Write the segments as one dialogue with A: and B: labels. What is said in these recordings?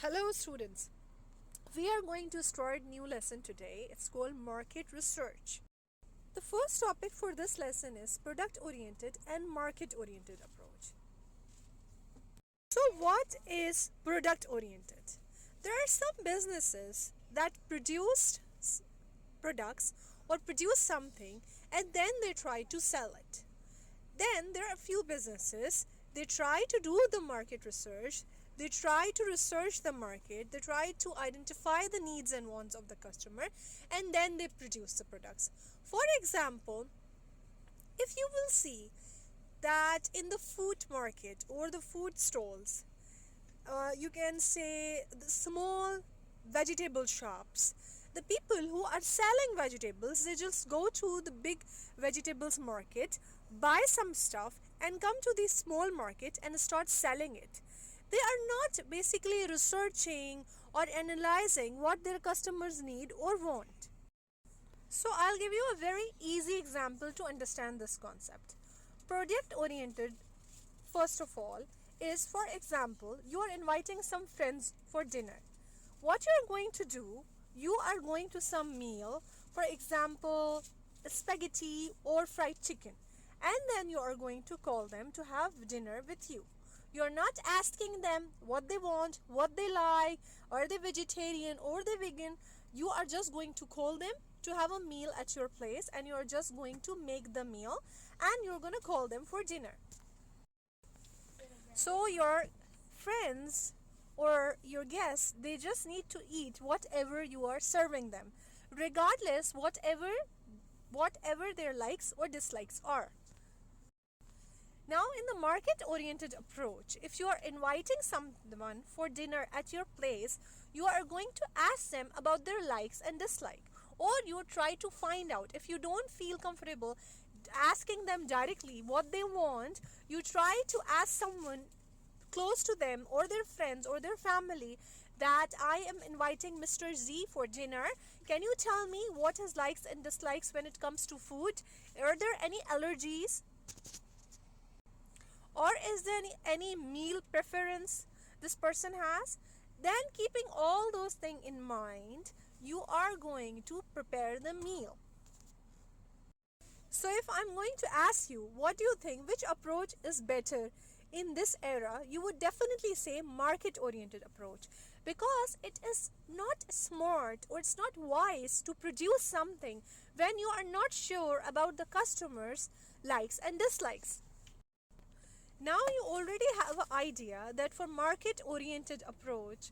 A: Hello students, we are going to start new lesson today. It's called market research. The first topic for this lesson is product oriented and market oriented approach. So what is product oriented? There are some businesses that produce products or produce something and then they try to sell it. Then there are a few businesses, they try to do the market research, they try to research the market, they try to identify the needs and wants of the customer, and then they produce the products. For example, if you will see that in the food market or the food stalls, you can say the small vegetable shops, the people who are selling vegetables, they just go to the big vegetables market, buy some stuff and come to the small market and start selling it. They are not basically researching or analyzing what their customers need or want. So I'll give you a very easy example to understand this concept. Product oriented, first of all, is, for example, you are inviting some friends for dinner. What you're going to do, you are going to some meal, for example, spaghetti or fried chicken, and then you are going to call them to have dinner with you. You're not asking them what they want, what they like, are they vegetarian or they vegan. You are just going to call them to have a meal at your place, and you're just going to make the meal and you're going to call them for dinner. So your friends or your guests, they just need to eat whatever you are serving them, regardless whatever their likes or dislikes are. Now, in the market oriented approach, if you are inviting someone for dinner at your place, you are going to ask them about their likes and dislikes, or you try to find out. If you don't feel comfortable asking them directly what they want, you try to ask someone close to them or their friends or their family that I am inviting Mr. Z for dinner. Can you tell me what his likes and dislikes when it comes to food? Are there any allergies? Or is there any meal preference this person has? Then, keeping all those things in mind, you are going to prepare the meal. So if I'm going to ask you, what do you think, which approach is better in this era, you would definitely say market oriented approach, because it is not smart or it's not wise to produce something when you are not sure about the customers' likes and dislikes. Now you already have an idea that for market oriented approach,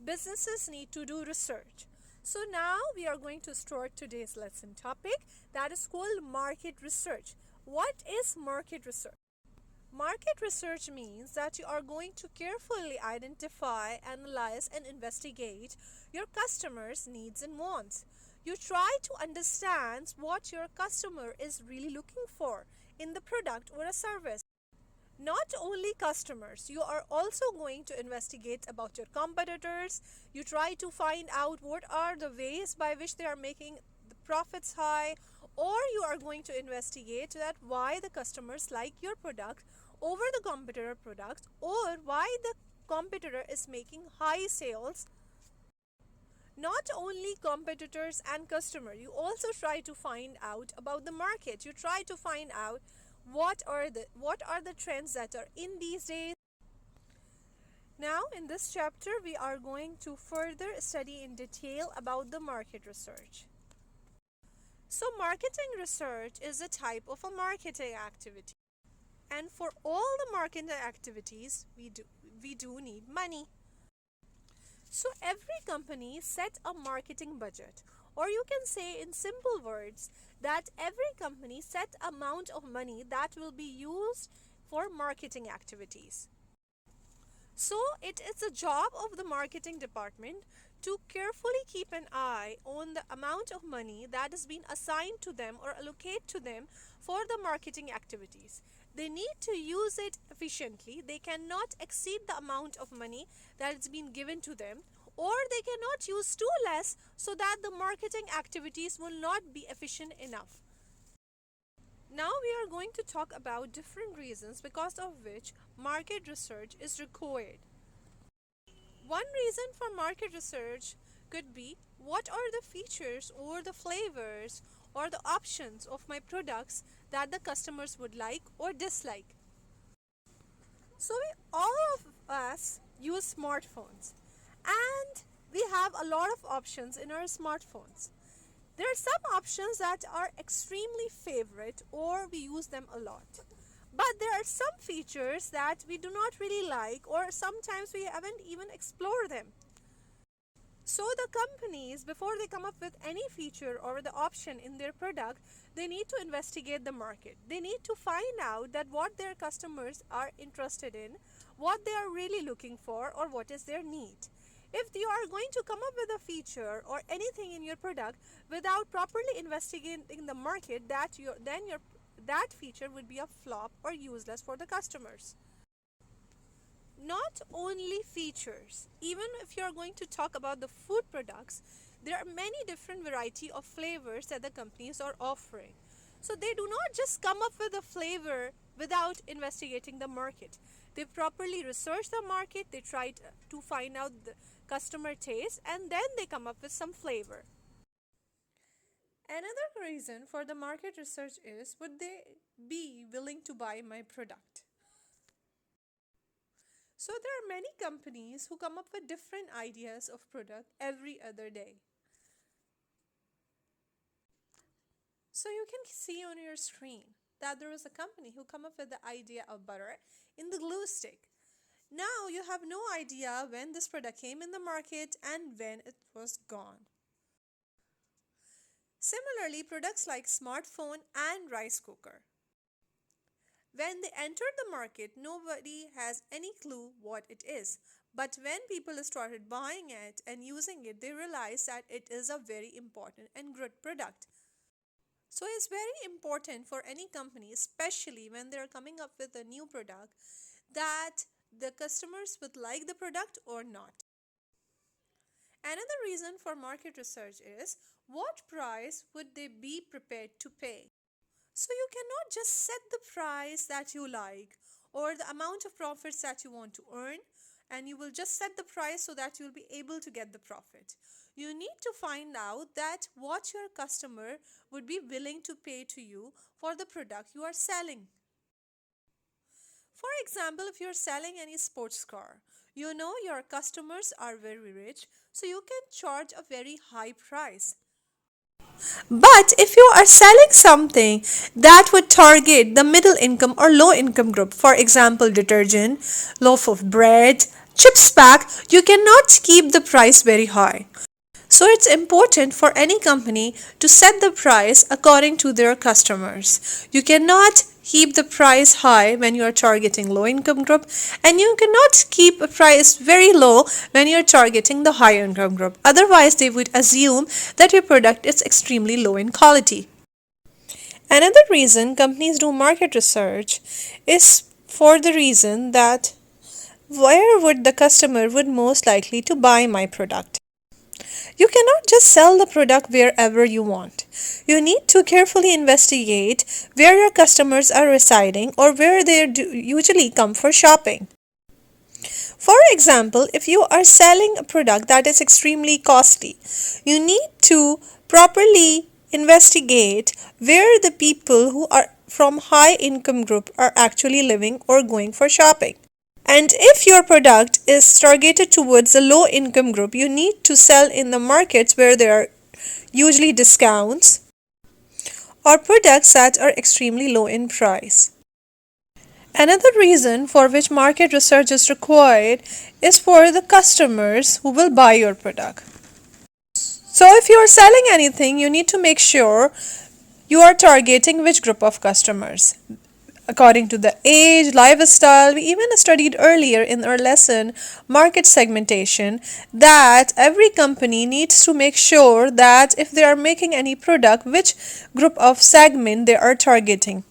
A: businesses need to do research. So now we are going to start today's lesson topic, that is called market research. What is market research? Market research means that you are going to carefully identify, analyze and investigate your customers' needs and wants. You try to understand what your customer is really looking for in the product or a service. Not only customers, you are also going to investigate about your competitors. You try to find out what are the ways by which they are making the profits high, or you are going to investigate that why the customers like your product over the competitor product, or why the competitor is making high sales. Not only competitors and customer, you also try to find out about the market. You try to find out what are the trends that are in these days. Now in this chapter we are going to further study in detail about the market research. So marketing research is a type of a marketing activity, and for all the marketing activities we do need money. So every company set a marketing budget, or you can say in simple words that every company set amount of money that will be used for marketing activities. So it is a job of the marketing department to carefully keep an eye on the amount of money that has been assigned to them or allocate to them for the marketing activities. They need to use it efficiently. They cannot exceed the amount of money that has been given to them, or they cannot use too less so that the marketing activities will not be efficient enough. Now we are going to talk about different reasons because of which market research is required. One reason for market research could be what are the features or the flavors or the options of my products that the customers would like or dislike. So, all of us use smartphones and we have a lot of options in our smartphones. There are some options that are extremely favorite or we use them a lot. But there are some features that we do not really like or sometimes we haven't even explored them. So the companies, before they come up with any feature or the option in their product, they need to investigate the market. They need to find out that what their customers are interested in, what they are really looking for, or what is their need. If you are going to come up with a feature or anything in your product without properly investigating the market, that feature would be a flop or useless for the customers. Not only features, even if you are going to talk about the food products, there are many different variety of flavors that the companies are offering. So they do not just come up with a flavor without investigating the market. They properly research the market, they try to find out the customer taste, and then they come up with some flavor. Another reason for the market research is would they be willing to buy my product? So there are many companies who come up with different ideas of product every other day. So you can see on your screen that there was a company who come up with the idea of butter in the glue stick. Now you have no idea when this product came in the market and when it was gone. Similarly, products like smartphone and rice cooker. When they entered the market, nobody has any clue what it is. But when people started buying it and using it, they realized that it is a very important and good product. So it's very important for any company, especially when they're coming up with a new product, that the customers would like the product or not. Another reason for market research is what price would they be prepared to pay? So you cannot just set the price that you like or the amount of profits that you want to earn, and you will just set the price so that you'll be able to get the profit. You need to find out that what your customer would be willing to pay to you for the product you are selling. For example, if you're selling any sports car, you know your customers are very rich, so you can charge a very high price. But if you are selling something that would target the middle income or low income group, for example, detergent, loaf of bread, chips pack, you cannot keep the price very high. So it's important for any company to set the price according to their customers. You cannot keep the price high when you are targeting low income group, and you cannot keep a price very low when you're targeting the high income group. Otherwise they would assume that your product is extremely low in quality. Another reason companies do market research is for the reason that where would the customer would most likely to buy my product. You cannot just sell the product wherever you want. You need to carefully investigate where your customers are residing or where they usually come for shopping. For example, if you are selling a product that is extremely costly, you need to properly investigate where the people who are from high income group are actually living or going for shopping. And if your product is targeted towards a low income group, you need to sell in the markets where there are usually discounts or products that are extremely low in price. Another reason for which market research is required is for the customers who will buy your product. So if you are selling anything, you need to make sure you are targeting which group of customers. According to the age, lifestyle, we even studied earlier in our lesson market segmentation that every company needs to make sure that if they are making any product, which group of segment they are targeting.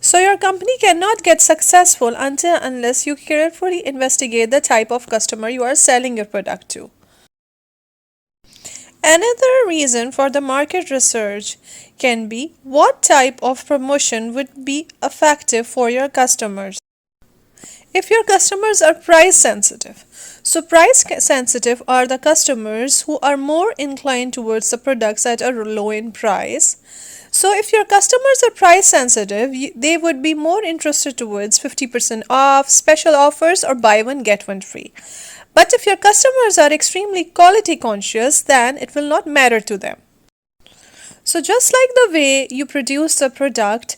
A: So your company cannot get successful unless you carefully investigate the type of customer you are selling your product to. Another reason for the market research can be what type of promotion would be effective for your customers. If your customers are price sensitive, so price sensitive are the customers who are more inclined towards the products that are low in price. So if your customers are price sensitive, they would be more interested towards 50% off, special offers, or buy one get one free. But if your customers are extremely quality conscious, then it will not matter to them. So just like the way you produce a product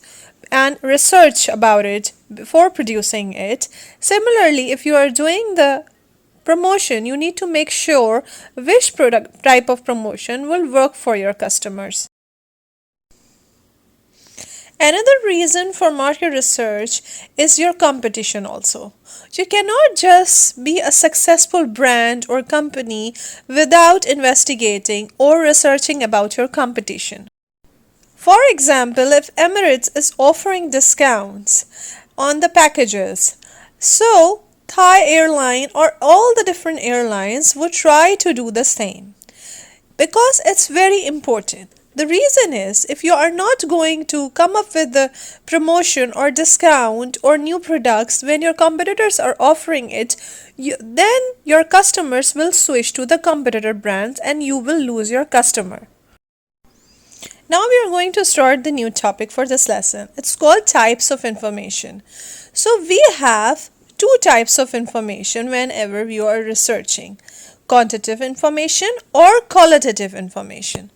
A: and research about it before producing it, similarly, if you are doing the promotion, you need to make sure which product type of promotion will work for your customers. Another reason for market research is your competition also. You cannot just be a successful brand or company without investigating or researching about your competition. For example, if Emirates is offering discounts on the packages, so Thai airline or all the different airlines would try to do the same because it's very important. The reason is if you are not going to come up with the promotion or discount or new products when your competitors are offering it, then your customers will switch to the competitor brands and you will lose your customer. Now we are going to start the new topic for this lesson. It's called types of information. So we have two types of information whenever you are researching: quantitative information or qualitative information.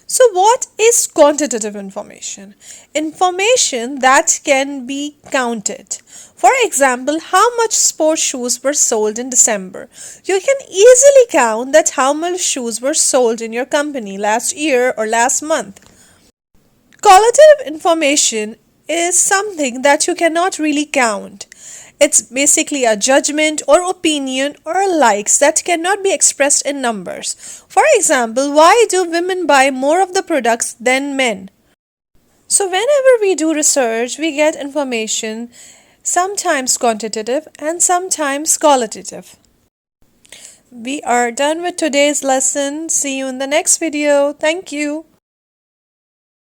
A: So what is quantitative information? Information that can be counted. For example, how much sports shoes were sold in December. You can easily count that how much shoes were sold in your company last year or last month. Qualitative information is something that you cannot really count. It's basically a judgment or opinion or likes that cannot be expressed in numbers. For example, why do women buy more of the products than men? So whenever we do research, we get information, sometimes quantitative and sometimes qualitative. We are done with today's lesson. See you in the next video. Thank you.